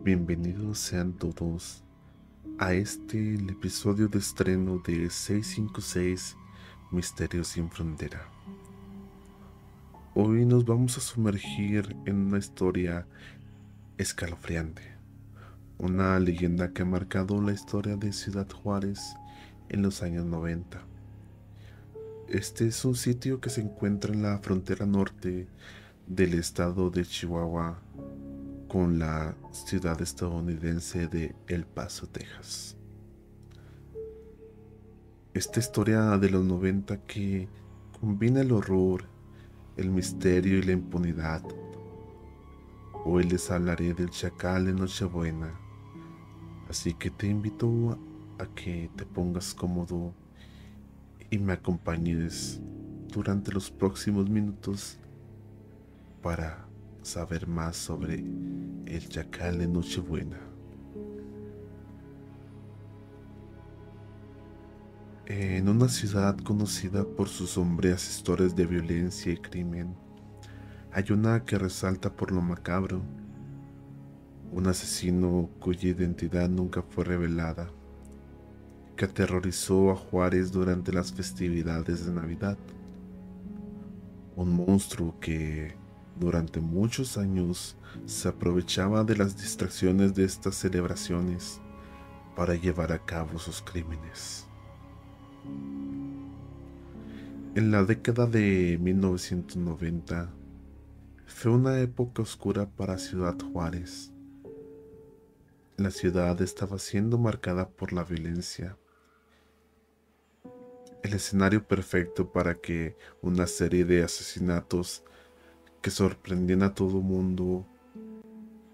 Bienvenidos sean todos a el episodio de estreno de 656 Misterios sin Frontera. Hoy nos vamos a sumergir en una historia escalofriante, una leyenda que ha marcado la historia de Ciudad Juárez en los años 90. Este es un sitio que se encuentra en la frontera norte del estado de Chihuahua con la ciudad estadounidense de El Paso, Texas. Esta historia de los 90 que combina el horror, el misterio y la impunidad. Hoy les hablaré del Chacal de Nochebuena, así que te invito a que te pongas cómodo y me acompañes durante los próximos minutos para saber más sobre el Chacal de Nochebuena. En una ciudad conocida por sus sombrías historias de violencia y crimen, hay una que resalta por lo macabro, un asesino cuya identidad nunca fue revelada, que aterrorizó a Juárez durante las festividades de Navidad. Un monstruo que durante muchos años se aprovechaba de las distracciones de estas celebraciones para llevar a cabo sus crímenes. En la década de 1990 fue una época oscura para Ciudad Juárez. La ciudad estaba siendo marcada por la violencia, el escenario perfecto para que una serie de asesinatos que sorprendían a todo mundo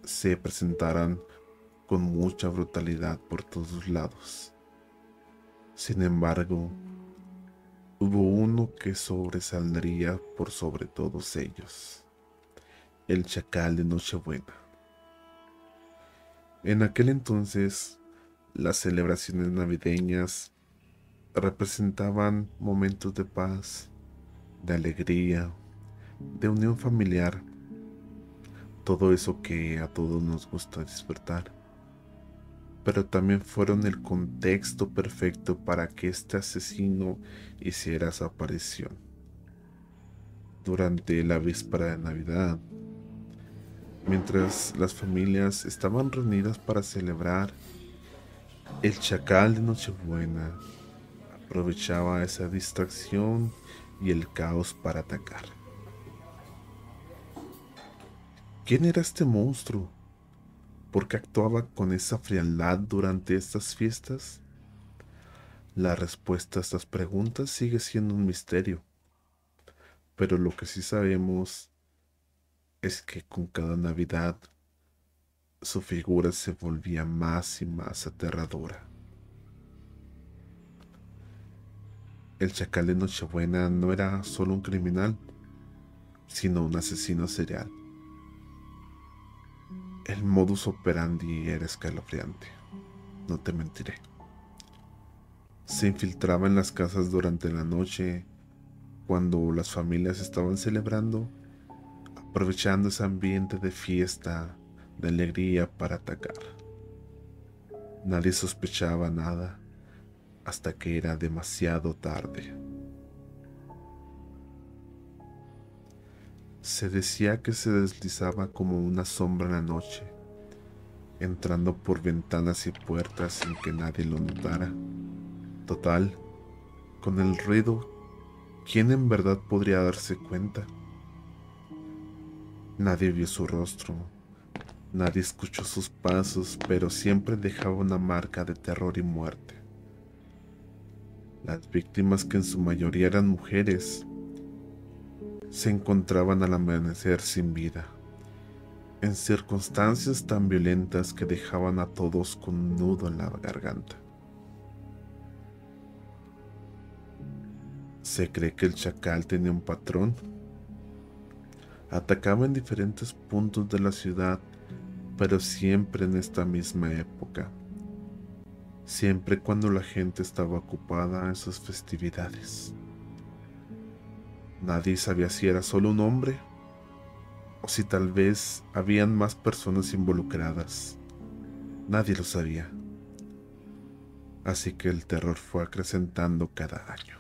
se presentaran con mucha brutalidad por todos lados. Sin embargo, hubo uno que sobresaldría por sobre todos ellos: el Chacal de Nochebuena. En aquel entonces, las celebraciones navideñas representaban momentos de paz, de alegría, de unión familiar, todo eso que a todos nos gusta disfrutar. Pero también fueron el contexto perfecto para que este asesino hiciera su aparición. Durante la víspera de Navidad, mientras las familias estaban reunidas para celebrar, el Chacal de Nochebuena aprovechaba esa distracción y el caos para atacar. ¿Quién era este monstruo? ¿Por qué actuaba con esa frialdad durante estas fiestas? La respuesta a estas preguntas sigue siendo un misterio, pero lo que sí sabemos es que con cada Navidad su figura se volvía más y más aterradora. El Chacal de Nochebuena no era solo un criminal, sino un asesino serial. El modus operandi era escalofriante, no te mentiré. Se infiltraba en las casas durante la noche, cuando las familias estaban celebrando, aprovechando ese ambiente de fiesta, de alegría para atacar. Nadie sospechaba nada hasta que era demasiado tarde. Se decía que se deslizaba como una sombra en la noche, entrando por ventanas y puertas sin que nadie lo notara. Total, con el ruido, ¿quién en verdad podría darse cuenta? Nadie vio su rostro, nadie escuchó sus pasos, pero siempre dejaba una marca de terror y muerte. Las víctimas, que en su mayoría eran mujeres, se encontraban al amanecer sin vida, en circunstancias tan violentas que dejaban a todos con un nudo en la garganta. Se cree que el Chacal tenía un patrón. Atacaba en diferentes puntos de la ciudad, pero siempre en esta misma época, siempre cuando la gente estaba ocupada en sus festividades. Nadie sabía si era solo un hombre o si tal vez habían más personas involucradas. Nadie lo sabía, así que el terror fue acrecentando cada año.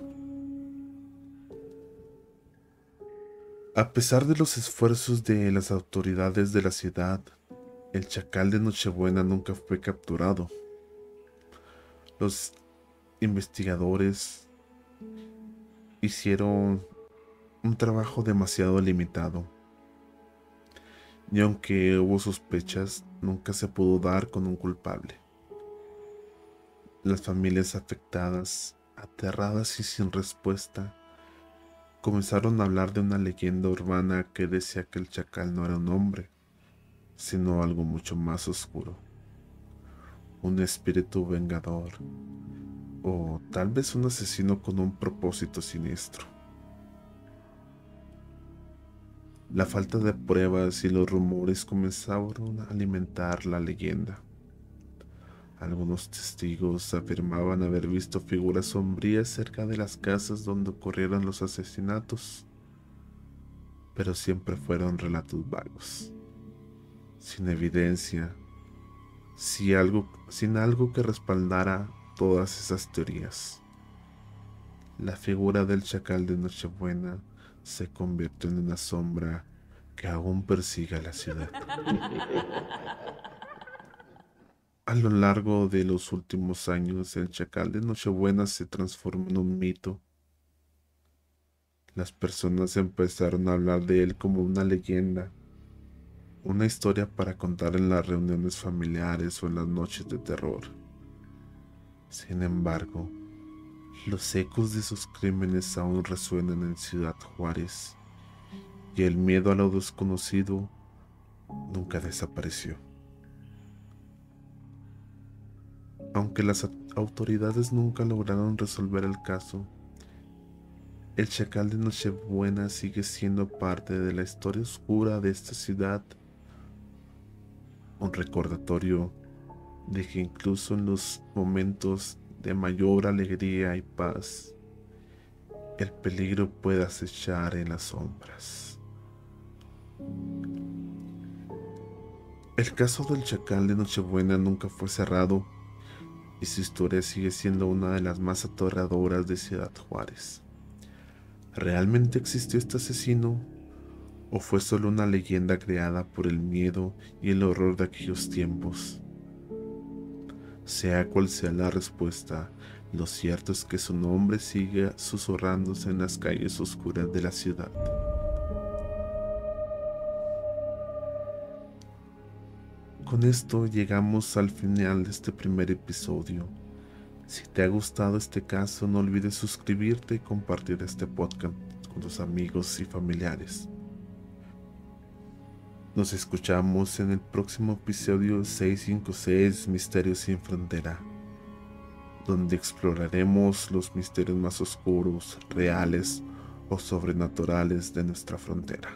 A pesar de los esfuerzos de las autoridades de la ciudad, el chacal de Nochebuena nunca fue capturado. Los investigadores hicieron un trabajo demasiado limitado, y aunque hubo sospechas, nunca se pudo dar con un culpable. Las familias afectadas, aterradas y sin respuesta, comenzaron a hablar de una leyenda urbana que decía que el chacal no era un hombre, sino algo mucho más oscuro, un espíritu vengador, o tal vez un asesino con un propósito siniestro. La falta de pruebas y los rumores comenzaron a alimentar la leyenda. Algunos testigos afirmaban haber visto figuras sombrías cerca de las casas donde ocurrieron los asesinatos, pero siempre fueron relatos vagos, sin evidencia, sin algo que respaldara todas esas teorías. La figura del chacal de Nochebuena se convirtió en una sombra que aún persigue a la ciudad. A lo largo de los últimos años, el chacal de Nochebuena se transformó en un mito. Las personas empezaron a hablar de él como una leyenda, una historia para contar en las reuniones familiares o en las noches de terror. Sin embargo, los ecos de sus crímenes aún resuenan en Ciudad Juárez, y el miedo a lo desconocido nunca desapareció. Aunque las autoridades nunca lograron resolver el caso, el chacal de Nochebuena sigue siendo parte de la historia oscura de esta ciudad, un recordatorio de que incluso en los momentos de mayor alegría y paz, el peligro puede acechar en las sombras. El caso del chacal de Nochebuena nunca fue cerrado, y su historia sigue siendo una de las más aterradoras de Ciudad Juárez. ¿Realmente existió este asesino? ¿O fue solo una leyenda creada por el miedo y el horror de aquellos tiempos? Sea cual sea la respuesta, lo cierto es que su nombre sigue susurrándose en las calles oscuras de la ciudad. Con esto llegamos al final de este primer episodio. Si te ha gustado este caso, no olvides suscribirte y compartir este podcast con tus amigos y familiares. Nos escuchamos en el próximo episodio 656 Misterios sin Frontera, donde exploraremos los misterios más oscuros, reales o sobrenaturales de nuestra frontera.